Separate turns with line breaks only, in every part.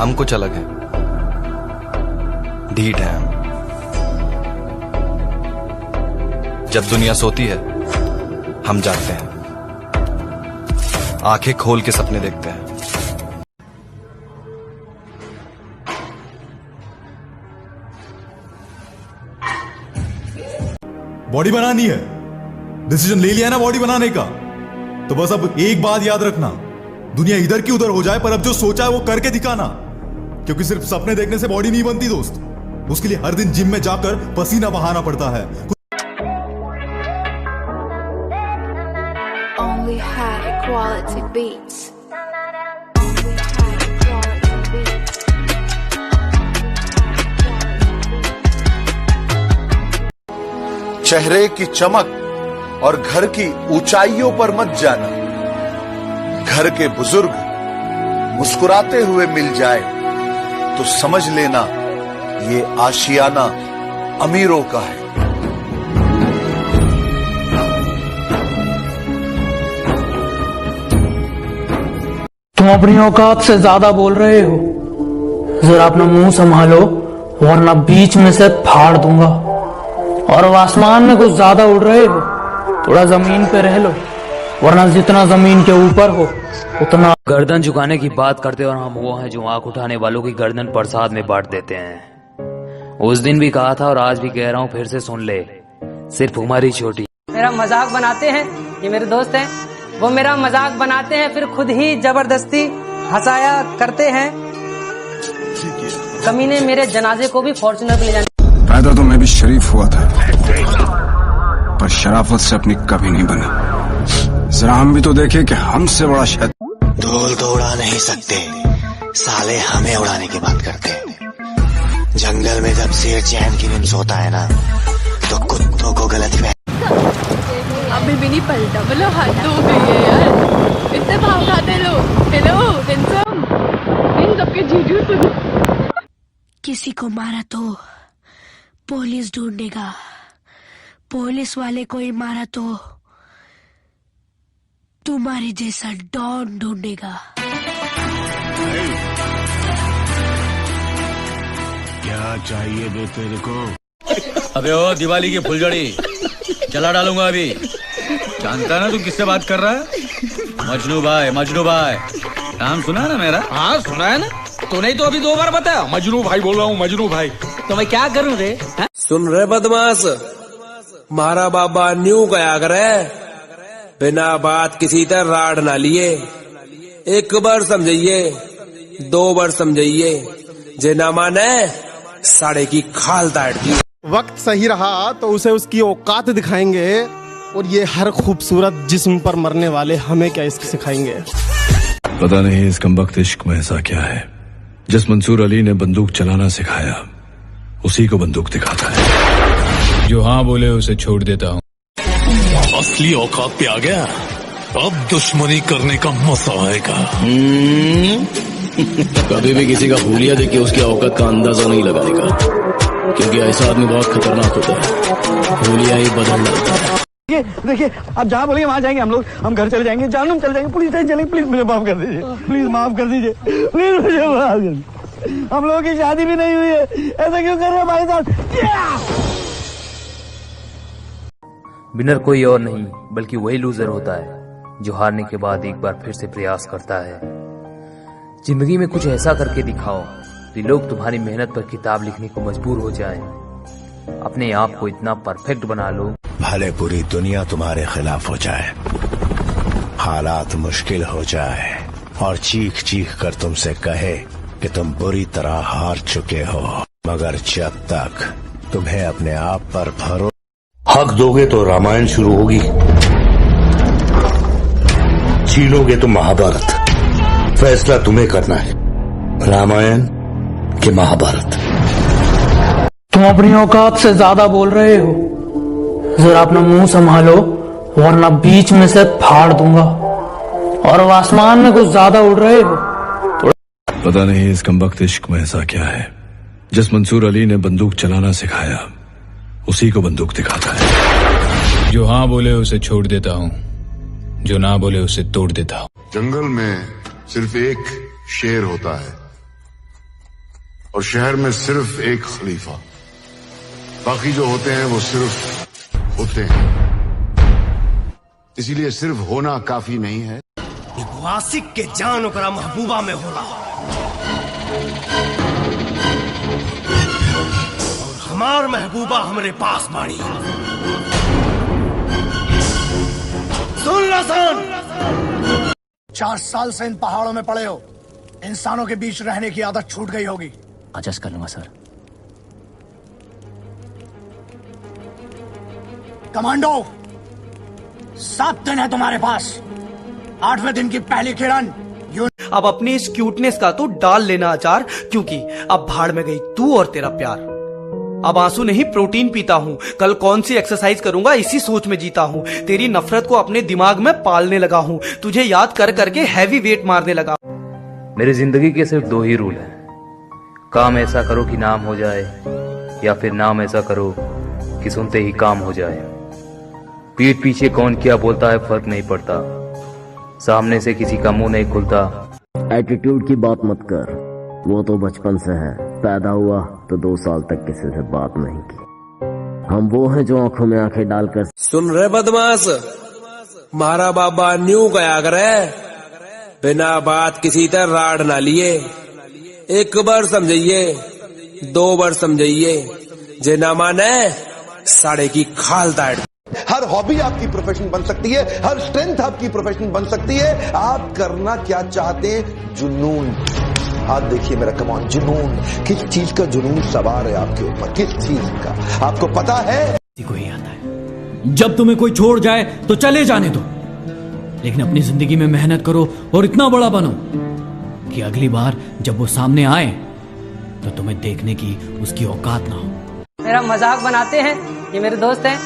हम कुछ अलग हैं, ढीठ हैं हम। जब दुनिया सोती है हम जागते हैं, आंखें खोल के सपने देखते हैं।
बॉडी बनानी है, डिसीजन ले लिया है ना बॉडी बनाने का, तो बस अब एक बात याद रखना, दुनिया इधर की उधर हो जाए पर अब जो सोचा है वो करके दिखाना। क्योंकि सिर्फ सपने देखने से बॉडी नहीं बनती दोस्त, उसके लिए हर दिन जिम में जाकर पसीना बहाना पड़ता है।
Only high quality beats. Only high quality beats.
चेहरे की चमक और घर की ऊंचाइयों पर मत जाना। घर के बुजुर्ग मुस्कुराते हुए मिल जाए तो समझ लेना ये आशियाना अमीरों का है।
तुम अपनी औकात से ज्यादा बोल रहे हो, जरा अपना मुंह संभालो वरना बीच में से फाड़ दूंगा। और अब आसमान में कुछ ज्यादा उड़ रहे हो, थोड़ा जमीन पे रह लो वरना जितना जमीन के ऊपर हो उतना।
गर्दन झुकाने की बात करते और हम वो हैं जो आंख उठाने वालों की गर्दन प्रसाद में बांट देते हैं। उस दिन भी कहा था और आज भी कह रहा हूँ, फिर से सुन ले, सिर्फ हमारी छोटी।
मेरा मजाक बनाते हैं, ये मेरे दोस्त हैं, वो मेरा मजाक बनाते हैं फिर खुद ही जबरदस्ती हंसाया करते हैं। कमीने मेरे जनाजे को भी फॉर्च्यूनर पे ले जाने।
पैदा तो मैं भी शरीफ हुआ था पर शराफत से अपनी कभी नहीं बना। जरा हम भी तो देखे कि हमसे बड़ा शायद।
धूल तो उड़ा नहीं सकते, साले हमें उड़ाने की बात करते हैं। जंगल में जब शेर चैन की नींद सोता है ना तो कुत्तों को गलत फहमी।
अभी भी नहीं पलटा, बोलो हाथ धो गई है यार, इतने भाव खाते लोग। हेलो टेंसम, इन सबके जीजू सुन। किसी को मारा तो पुलिस ढूंढेगा, पुलिस वाले को ही मारा तो तुम्हारे जैसा डॉन ढूंढेगा।
क्या चाहिए बे तेरे को?
अबे ओ दिवाली की फुलझड़ी जला डालूंगा अभी। जानता ना तू किससे बात कर रहा है? मजनू भाई, मजनू भाई नाम सुना है ना मेरा?
हाँ सुना है ना, तो नहीं तो अभी 2 बार बताया। मजनू भाई बोल रहा हूँ, मजनू भाई।
तो मैं क्या करूं रे?
सुन रहे बदमाश, मारा बाबा न्यू गया करे, बिना बात किसी तरह राड ना लिए। 1 बार समझिए, 2 बार समझिए, जे ना माने साड़े की खाल ताड़ दी।
वक्त सही रहा तो उसे उसकी औकात दिखाएंगे, और ये हर खूबसूरत जिस्म पर मरने वाले हमें क्या इश्क सिखाएंगे।
पता नहीं इस कमबख्त इश्क में ऐसा क्या है, जिस मंसूर अली ने बंदूक चलाना सिखाया उसी को बंदूक दिखाता है।
जो हाँ बोले उसे छोड़ देता हूँ।
असली औकात पे आ गया, अब दुश्मनी करने का मजा आएगा।
कभी भी किसी का हुलिया देख के उसकी औकात का अंदाजा नहीं लगाने का, क्योंकि ऐसा आदमी बहुत खतरनाक होता है, हुलिया ही बदल डालता है।
देखिए आप जहाँ बोलेंगे वहाँ जाएंगे हम लोग, हम घर चले जाएंगे, जानूम चले जाएंगे, पुलिस स्टेशन चलेंगे। प्लीज मुझे माफ कर दीजिए, प्लीज माफ कर दीजिए, प्लीज मुझे माफ कर दीजिए। हम लोगों की शादी भी नहीं हुई है, ऐसा क्यों कर रहे हैं भाई साहब?
विनर कोई और नहीं बल्कि वही लूजर होता है जो हारने के बाद एक बार फिर से प्रयास करता है। जिंदगी में कुछ ऐसा करके दिखाओ कि लोग तुम्हारी मेहनत पर किताब लिखने को मजबूर हो जाएं। अपने आप को इतना परफेक्ट बना लो
भले पूरी दुनिया तुम्हारे खिलाफ हो जाए, हालात मुश्किल हो जाए और चीख चीख कर तुमसे कहे कि तुम बुरी तरह हार चुके हो, मगर जब तक तुम्हें अपने आप पर भरोसा।
हक दोगे तो रामायण शुरू होगी, छीनोगे तो महाभारत। फैसला तुम्हें करना है, रामायण के महाभारत।
तुम अपनी औकात से ज्यादा बोल रहे हो, जरा अपना मुंह संभालो वरना बीच में से फाड़ दूंगा। और अब आसमान में कुछ ज्यादा उड़ रहे हो।
पता नहीं इस कमबख्त इश्क में ऐसा क्या है, जिस मंसूर अली ने बंदूक चलाना सिखाया उसी को बंदूक दिखाता है।
जो हाँ बोले उसे छोड़ देता हूँ, जो ना बोले उसे तोड़ देता हूँ।
जंगल में सिर्फ एक शेर होता है और शहर में सिर्फ एक खलीफा, बाकी जो होते हैं वो सिर्फ होते हैं। इसीलिए सिर्फ होना काफी नहीं है।
वासिक के जान ओकरा महबूबा में होला और हमार महबूबा हमरे पास बाड़ी। सुन ला सन,
4 साल से इन पहाड़ों में पड़े हो, इंसानों के बीच रहने की आदत छूट गई होगी।
एडजस्ट कर लूंगा सर।
कमांडो, 7 दिन है तुम्हारे पास। 8वें दिन की पहली किरण
अब अपनी इस क्यूटनेस का तो डाल लेना अचार, क्योंकि अब भाड़ में गई तू और तेरा प्यार। अब आंसू नहीं प्रोटीन पीता हूँ, कल कौन सी एक्सरसाइज करूंगा इसी सोच में जीता हूँ। तेरी नफरत को अपने दिमाग में पालने लगा हूँ, तुझे याद कर करके हैवी वेट मारने लगा।
मेरी जिंदगी के सिर्फ 2 ही रूल हैं, काम ऐसा करो कि नाम हो जाए, या फिर नाम ऐसा करो कि सुनते ही काम हो जाए। पीठ पीछे कौन क्या बोलता है फर्क नहीं पड़ता, सामने से किसी का मुंह नहीं खुलता।
एटीट्यूड की बात मत कर, वो तो बचपन से है। पैदा हुआ तो 2 साल तक किसी से बात नहीं की। हम वो हैं जो आंखों में आंखें डालकर।
सुन रहे बदमाश, मारा बाबा न्यू गया करे, बिना बात किसी तरह राड ना लिए। 1 बार समझिए, 2 बार समझिए, जे ना माने साड़े की खाल ताड़।
हर हॉबी आपकी प्रोफेशन बन सकती है, हर स्ट्रेंथ आपकी प्रोफेशन बन सकती है। आप करना क्या चाहते हैं? जुनून। आप देखिए मेरा कमान, जुनून। किस चीज का जुनून सवार है आपके ऊपर? किस चीज का आपको पता है?
कोई आता है, जब तुम्हें कोई छोड़ जाए तो चले जाने दो, लेकिन अपनी जिंदगी में मेहनत करो और इतना बड़ा बनो कि अगली बार जब वो सामने आए तो तुम्हें देखने की उसकी औकात ना हो।
मेरा मजाक बनाते हैं, ये मेरे दोस्त हैं,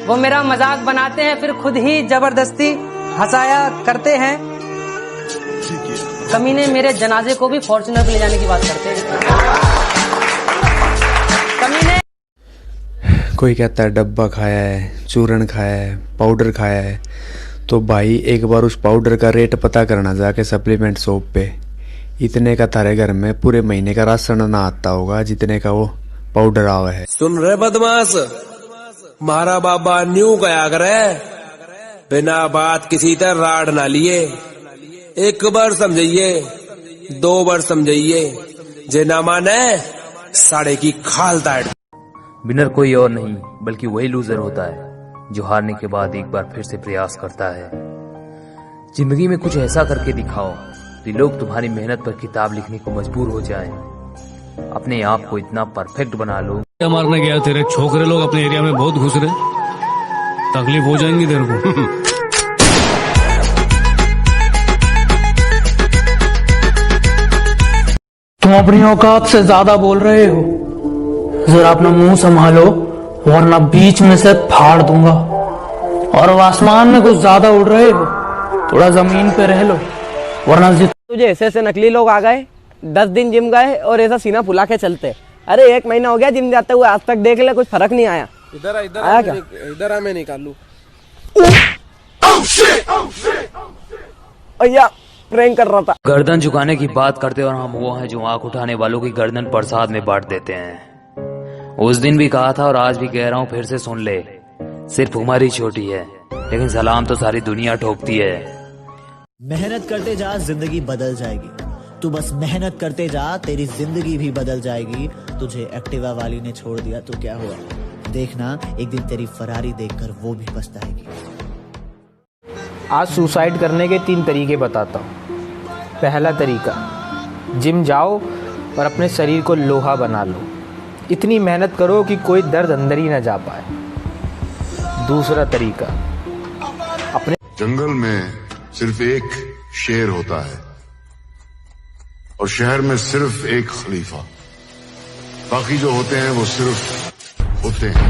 वो मेरा मजाक बनाते हैं, फिर खुद ही जबरदस्ती हंसाया करते हैं। कमीने मेरे जनाजे को भी फॉर्च्यूनर पे ले जाने की बात करते हैं। कमीने
कोई कहता है डब्बा खाया है, चूरन खाया है, पाउडर खाया है, तो भाई एक बार उस पाउडर का रेट पता करना जाके सप्लीमेंट शॉप पे। इतने का तारे घर में पूरे महीने का राशन ना आता होगा जितने का वो पाउडर आवा है।
सुन रहे बदमाश, मारा बाबा न्यू गया करे, बिना बात किसी तरह राड ना लिए। 1 बार समझिए, 2 बार समझिए, जे ना माने साड़े की खाल ताड़।
विनर कोई और नहीं बल्कि वही लूजर होता है जो हारने के बाद एक बार फिर से प्रयास करता है। जिंदगी में कुछ ऐसा करके दिखाओ कि लोग तुम्हारी मेहनत पर किताब लिखने को मजबूर हो जाएं। अपने आप को इतना परफेक्ट बना लो।
मारने गया तेरे छोकरे लोग अपने एरिया में बहुत घुस रहे, तकलीफ हो जाएंगी तेरे को।
तुम अपनी औकात से ज्यादा बोल रहे हो, जरा अपना मुंह संभालो वरना बीच में से फाड़ दूंगा। और आसमान में कुछ ज्यादा उड़ रहे हो, थोड़ा जमीन पे रह लो वरना
तुझे ऐसे नकली लोग आ गए, 10 दिन जिम गए और ऐसा सीना फुला के चलते। अरे 1 महीना हो गया जिम जाते हुए, आज तक देख ले कुछ फर्क नहीं आया।
इधर
आया क्या?
इधर आ, मैं निकाल लूं।
भैया प्रैंक कर रहा था।
गर्दन झुकाने की बात करते और हम वो हैं जो आंख उठाने वालों की गर्दन प्रसाद में बांट देते हैं। उस दिन भी कहा था और आज भी कह रहा हूँ, फिर से सुन ले। सिर्फ उम्र ही छोटी है लेकिन सलाम तो सारी दुनिया ठोकती है।
मेहनत करते जा, जिंदगी बदल जाएगी। तू बस मेहनत करते जा, तेरी जिंदगी भी बदल जाएगी। तुझे एक्टिवा वाली ने छोड़ दिया तो क्या हुआ, देखना एक दिन तेरी फरारी देखकर वो भी पछताएगी।
आज सुसाइड करने के 3 तरीके बताता हूँ। पहला तरीका, जिम जाओ और अपने शरीर को लोहा बना लो। इतनी मेहनत करो कि कोई दर्द अंदर ही न जा पाए। दूसरा तरीका, अपने
जंगल में सिर्फ एक शेर होता है और शहर में सिर्फ एक खलीफा, बाकी जो होते हैं वो सिर्फ होते हैं।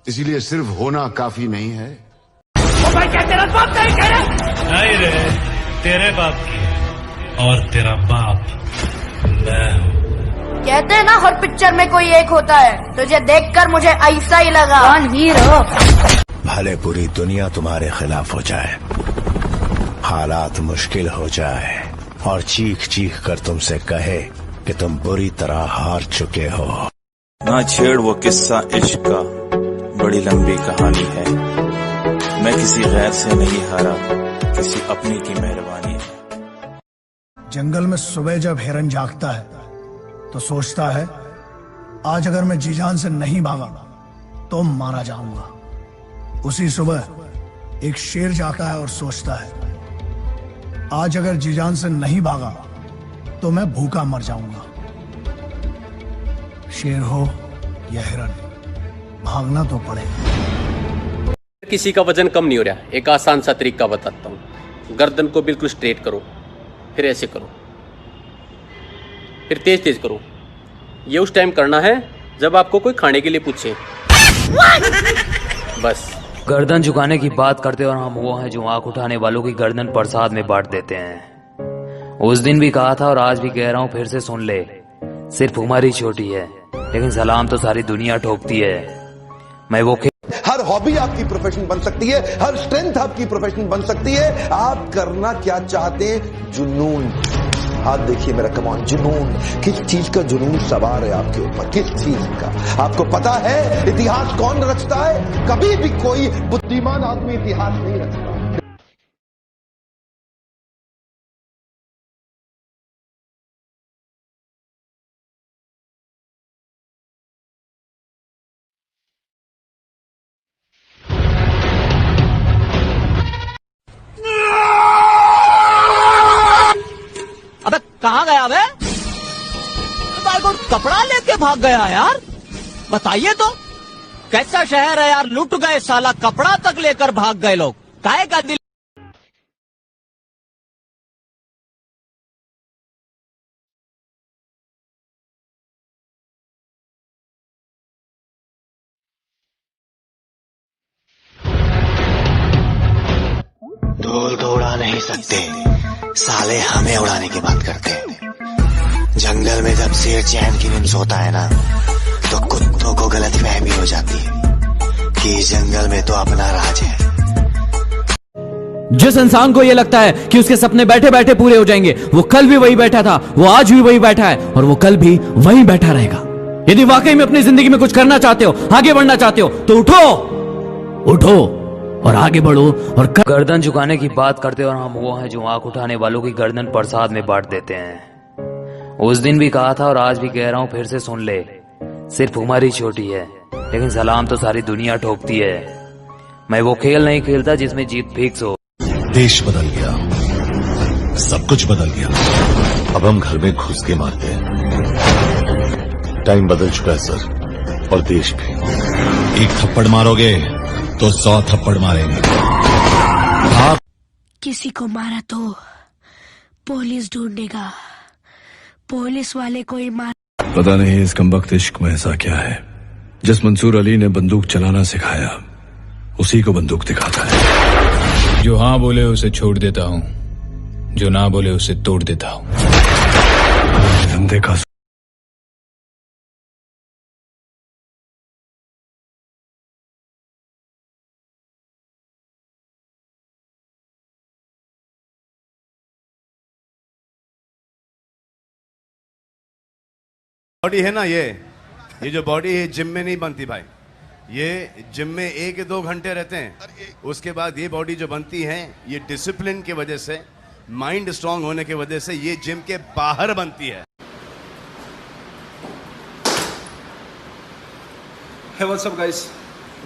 इसीलिए सिर्फ होना काफी नहीं है।
भाई क्या तेरा बाप नहीं कह रहा?
नहीं रे, तेरे बाप की और तेरा बाप मैं हूँ।
कहते हैं ना हर पिक्चर में कोई एक होता है, तुझे देखकर मुझे ऐसा ही लगा। कौन हीरो?
भले पूरी दुनिया तुम्हारे खिलाफ हो जाए, हालात मुश्किल हो जाए और चीख चीख कर तुमसे कहे कि तुम बुरी तरह हार चुके हो।
ना छेड़ वो किस्सा इश्क का, बड़ी लंबी कहानी है। मैं किसी गैर से नहीं हारा, किसी अपनी की मेहरबानी है।
जंगल में सुबह जब हिरन जागता है तो सोचता है आज अगर मैं जीजान से नहीं भागा तो मारा जाऊंगा। उसी सुबह एक शेर जागता है और सोचता है आज अगर जीजान से नहीं भागा तो मैं भूखा मर जाऊंगा। शेर हो या हिरन, भागना तो पड़ेगा।
किसी का वजन कम नहीं हो रहा, एक आसान सा तरीका बताता हूँ। गर्दन को बिल्कुल स्ट्रेट करो, फिर ऐसे करो, फिर तेज तेज करो। ये उस टाइम करना है जब आपको कोई खाने के लिए पूछे। बस।
गर्दन झुकाने की बात करते और हम वो हैं जो आंख उठाने वालों की गर्दन प्रसाद में बांट देते हैं। उस दिन भी कहा था और आज भी कह रहा हूँ, फिर से सुन ले। सिर्फ उम्र ही छोटी है, लेकिन सलाम तो सारी दुनिया ठोकती है। मैं वो
हर हॉबी आपकी प्रोफेशन बन सकती है, हर स्ट्रेंथ आपकी प्रोफेशन बन सकती है। आप करना क्या चाहते हैं? जुनून। आप देखिए मेरा कमाल, जुनून। किस चीज का जुनून सवार है आपके ऊपर? किस चीज का? आपको पता है इतिहास कौन रचता है? कभी भी कोई बुद्धिमान आदमी इतिहास नहीं रचता।
अबे कहाँ गया बे? बालकोट कपड़ा लेके भाग गया यार। बताइए तो कैसा शहर है यार, लुट गए साला, कपड़ा तक लेकर भाग गए लोग। काहे का दिल।
धूल तो उड़ा नहीं सकते, साले हमें उड़ाने की बात करते हैं। जंगल में जब शेर चैन की नींद सोता है ना, तो कुत्तों को गलतफहमी हो जाती है कि जंगल में तो अपना राज है।
जिस इंसान को यह लगता है कि उसके सपने बैठे बैठे पूरे हो जाएंगे, वो कल भी वही बैठा था, वो आज भी वही बैठा है और वो कल भी वही बैठा रहेगा। यदि वाकई में अपनी जिंदगी में कुछ करना चाहते हो, आगे बढ़ना चाहते हो, तो उठो, उठो और आगे बढ़ो। और
गर्दन झुकाने की बात करते और हम वो हैं जो आंख उठाने वालों की गर्दन प्रसाद में बांट देते हैं। उस दिन भी कहा था और आज भी कह रहा हूँ, फिर से सुन ले। सिर्फ उम्र ही छोटी है, लेकिन सलाम तो सारी दुनिया ठोकती है। मैं वो खेल नहीं खेलता जिसमें जीत फिक्स हो।
देश बदल गया, सब कुछ बदल गया। अब हम घर में घुस के मारते हैं। टाइम बदल चुका है सर, और देश भी। एक थप्पड़ मारोगे तो 100 थप्पड़ मारेंगे। आप
किसी को मारा तो पुलिस ढूंढेगा, पुलिस वाले को ही मार।
पता नहीं इस कमबख्त इश्क में ऐसा क्या है, जिस मंसूर अली ने बंदूक चलाना सिखाया उसी को बंदूक दिखाता है।
जो हाँ बोले उसे छोड़ देता हूँ, जो ना बोले उसे तोड़ देता हूँ।
धंधे का
बॉडी है ना, ये जो बॉडी है जिम में नहीं बनती भाई। ये जिम में 1-2 घंटे रहते हैं, उसके बाद ये बॉडी जो बनती है ये डिसिप्लिन की वजह से, माइंड स्ट्रांग होने की वजह से ये जिम के बाहर बनती है।
हे व्हाट्स अप गाइस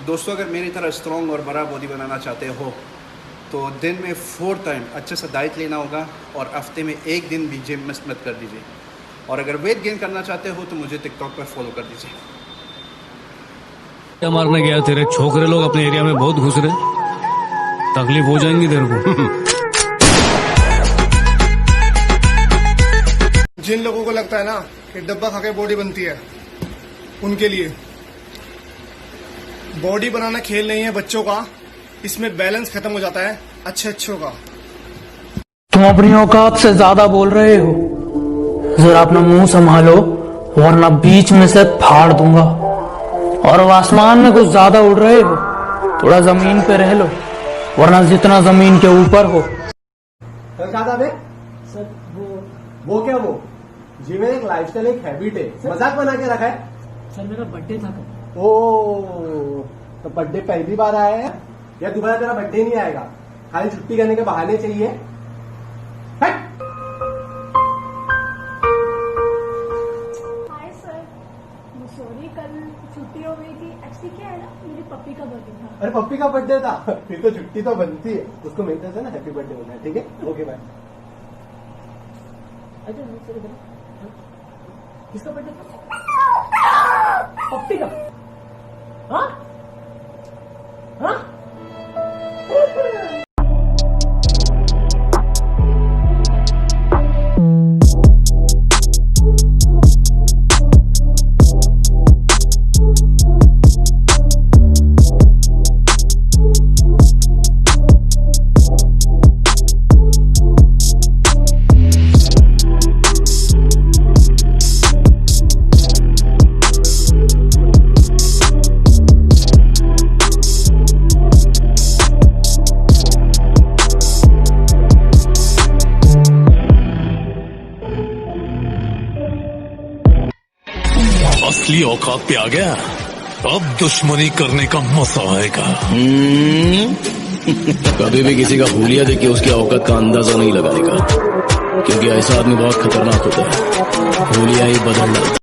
दोस्तों, अगर मेरी तरह स्ट्रांग और बड़ा बॉडी बनाना चाहते हो तो दिन में 4 टाइम अच्छे से डाइट लेना होगा और हफ्ते में 1 दिन भी जिम मिस मत कर दीजिए। और अगर वेट गेन करना चाहते हो तो मुझे टिकटॉक पर फॉलो कर दीजिए।
क्या मारने गया तेरे छोकरे लोग अपने एरिया में बहुत घुस रहे, तकलीफ हो जाएंगी तेरे को।
जिन लोगों को लगता है ना कि डब्बा खा के बॉडी बनती है, उनके लिए बॉडी बनाना खेल नहीं है बच्चों का, इसमें बैलेंस खत्म हो जाता है अच्छे अच्छों का।
तुम अपनी औकात से ज्यादा बोल रहे हो, जरा अपना मुंह संभालो वरना बीच में से फाड़ दूंगा। और अब आसमान में कुछ ज्यादा उड़ रहे हो, थोड़ा जमीन पे रह लो वरना जितना जमीन के ऊपर हो।
सर वो क्या
जिम एक लाइफस्टाइल, एक हैबिट है, मजाक बना के रखा है।
सर मेरा बर्थडे था।
ओ तो बर्थडे पहली बार आया है या दोबारा तेरा बर्थडे नहीं आएगा? खाली छुट्टी करने के बहाने चाहिए।
हाय सर, सॉरी कल छुट्टी हो गई थी। एक्चुअली क्या है ना, मेरी पप्पी का बर्थडे था।
अरे पप्पी का बर्थडे था, फिर तो छुट्टी तो बनती है। उसको मेरी तरफ से ना हैप्पी बर्थडे होना है, ठीक है? Okay bye.
अच्छा किसका बर्थडे था? पप्पी का? हाँ हाँ
असली औकात पे आ गया, अब दुश्मनी करने का मजा आएगा।
कभी भी किसी का हुलिया देख के उसकी औकात का अंदाजा नहीं लगाने का, क्योंकि ऐसा आदमी बहुत खतरनाक होता है। हुलिया ही बदल डालता है।